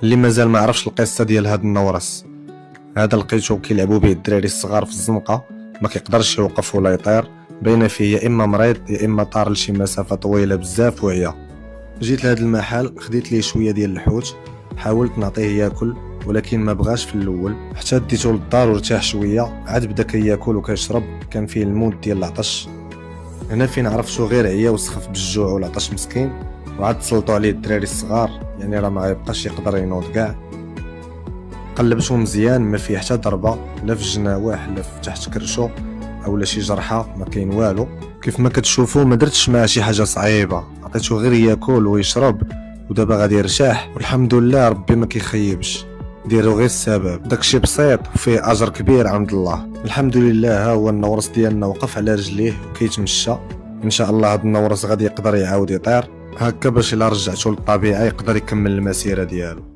اللي مازال ما عرفش القصه ديال هاد النورس، هذا لقيتو كيلعبوا به الدراري الصغار في الزنقه، ما كيقدرش يوقف ولا يطير، باينه فيه يا اما مريض يا اما طار لشي مسافه طويله بزاف وعيا. جيت لهذا المحل خديت ليه شويه ديال الحوت، حاولت نعطيه ياكل ولكن ما بغاش في الاول، حتى ديتو للدار وارتاح شويه، عاد بدا كياكل وكيشرب، كان فيه المود ديال العطش. هنا فين عرفتو غير عيا وسخف بالجوع والعطش مسكين، وعاد تسلطوا عليه الدراري الصغار، يعني راه ما غيبقاش يقدر ينوض كاع. قلبته مزيان ما فيه حتى ضربه، لا في الجناواح لا في تحت كرشو اولا شي جرحه، ما كاين والو. كيف ما كتشوفوا ما درتش معاه شي حاجه صعيبه، عطيته غير ياكل ويشرب ودابا غادي يرتاح، والحمد لله ربي ما كيخيبش. ديروا غير السبب، داكشي بسيط وفيه اجر كبير عند الله. الحمد لله ها هو النورس ديالنا وقف على رجليه وكيتمشى، ان شاء الله هذا النورس غادي يقدر يعاود يطير هكا باش الا رجعته للطبيعه يقدر يكمل المسيره ديالو.